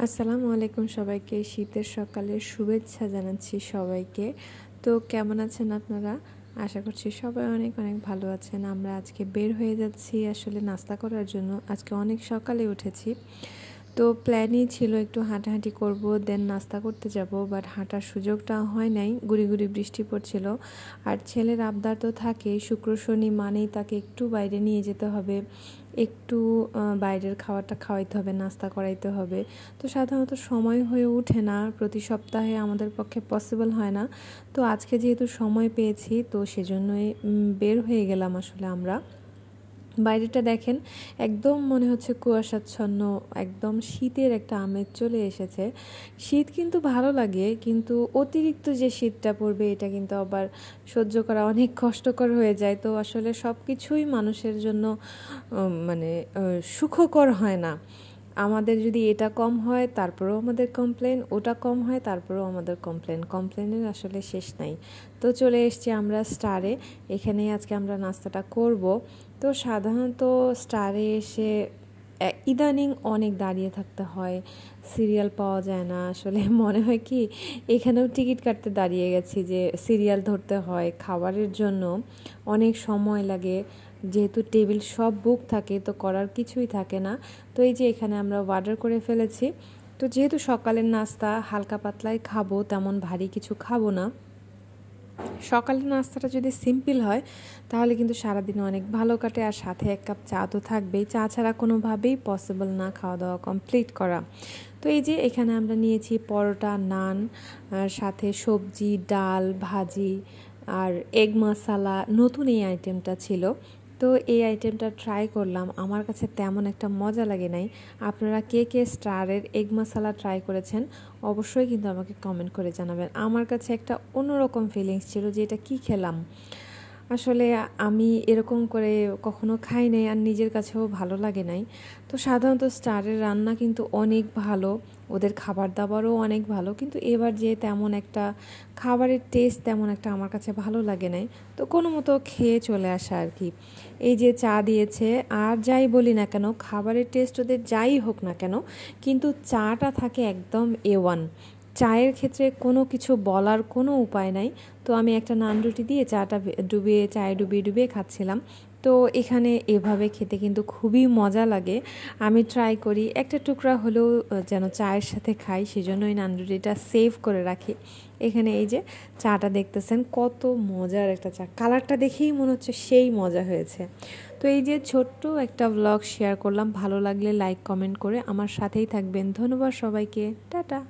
আসসালামু আলাইকুম সবাইকে। শীতের সকালের শুভেচ্ছা জানাচ্ছি সবাইকে। তো কেমন আছেন আপনারা? আশা করছি সবাই অনেক অনেক ভালো আছেন। আমরা আজকে বের হয়ে যাচ্ছি আসলে নাস্তা করার জন্য। আজকে অনেক সকালে উঠেছি, তো প্ল্যানই ছিল একটু হাঁটাহাঁটি করব, দেন নাস্তা করতে যাব, বাট হাঁটার সুযোগটা হয় নাই, গুড়ি গুড়ি বৃষ্টি পড়ছিল। আর ছেলের আবদার তো থাকেই, শুক্র শনি মানেই তাকে একটু বাইরে নিয়ে যেতে হবে, একটু বাইরের খাবারটা খাওয়াইতে হবে, নাস্তা করাইতে হবে। তো সাধারণত সময় হয়ে ওঠে না, প্রতি সপ্তাহে আমাদের পক্ষে পসিবল হয় না। তো আজকে যেহেতু সময় পেয়েছি, তো সেজন্যই বের হয়ে গেলাম। আসলে আমরা বাইরেটা দেখেন, একদম মনে হচ্ছে কুয়াশাচ্ছন্ন, একদম শীতের একটা আমেজ চলে এসেছে। শীত কিন্তু ভালো লাগে, কিন্তু অতিরিক্ত যে শীতটা পড়বে এটা কিন্তু আবার সহ্য করা অনেক কষ্টকর হয়ে যায়। তো আসলে সব কিছুই মানুষের জন্য সুখকর হয় না। আমাদের যদি এটা কম হয় তারপরেও আমাদের কমপ্লেন, ওটা কম হয় তারপরেও আমাদের কমপ্লেনের আসলে শেষ নাই। তো চলে এসেছি আমরা স্টারে, এখানেই আজকে আমরা নাস্তাটা করব। তো সাধারণত স্টারে এসে ইদানিং অনেক দাঁড়িয়ে থাকতে হয়, সিরিয়াল পাওয়া যায় না। আসলে মনে হয় কি এখানেও টিকিট কাটতে দাঁড়িয়ে গেছি, যে সিরিয়াল ধরতে হয় খাবারের জন্য, অনেক সময় লাগে। যেহেতু টেবিল সব বুক থাকে, তো করার কিছুই থাকে না। তো এই যে এখানে আমরা অর্ডার করে ফেলেছি। তো যেহেতু সকালের নাস্তা হালকা পাতলাই খাবো, তেমন ভারী কিছু খাবো না। সকালের নাস্তাটা যদি সিম্পল হয় তাহলে কিন্তু সারাদিন অনেক ভালো কাটে, আর সাথে এক কাপ চা তো থাকবেই। চা ছাড়া কোনোভাবেই পসিবল না খাওয়া দাওয়া কমপ্লিট করা। তো এই যে এখানে আমরা নিয়েছি পরোটা, নান, সাথে সবজি, ডাল, ভাজি আর এগ মশালা। নতুন এই আইটেমটা ছিল, তো এই আইটেমটা ট্রাই করলাম, আমার কাছে তেমন একটা মজা লাগে নাই। আপনারা কে কে স্টারের এগ মশালা ট্রাই করেছেন অবশ্যই কিন্তু আমাকে কমেন্ট করে জানাবেন। আমার কাছে একটা অন্যরকম ফিলিংস ছিল যে এটা কী খেলাম। আসলে আমি এরকম করে কখনো খাই নাই, আর নিজের কাছেও ভালো লাগে নাই। তো সাধারণত স্টারের রান্না কিন্তু অনেক ভালো, ওদের খাবার দাবারও অনেক ভালো, কিন্তু এবার যে তেমন একটা খাবারের টেস্ট তেমন একটা আমার কাছে ভালো লাগে নাই। তো কোনো মতো খেয়ে চলে আসা আর কি। এই যে চা দিয়েছে, আর যাই বলি না কেন, খাবারের টেস্ট ওদের যাই হোক না কেন, কিন্তু চাটা থাকে একদম A1। চায়ের ক্ষেত্রে কোনো কিছু বলার কোনো উপায় নাই। তো আমি একটা নান রুটি দিয়ে চাটা ডুবিয়ে, চায়ে ডুবিয়ে ডুবিয়ে খাচ্ছিলাম। তো এখানে এভাবে খেতে কিন্তু খুবই মজা লাগে। আমি ট্রাই করি একটা টুকরা হলেও যেন চায়ের সাথে খাই, সেজন্য ওই নান রুটিটা সেভ করে রাখি। এখানে এই যে চাটা দেখতেছেন, কত মজার একটা চা, কালারটা দেখেই মনে হচ্ছে সেই মজা হয়েছে। তো এই যে ছোট্ট একটা ব্লগ শেয়ার করলাম, ভালো লাগলে লাইক কমেন্ট করে আমার সাথেই থাকবেন। ধন্যবাদ সবাইকে, টাটা।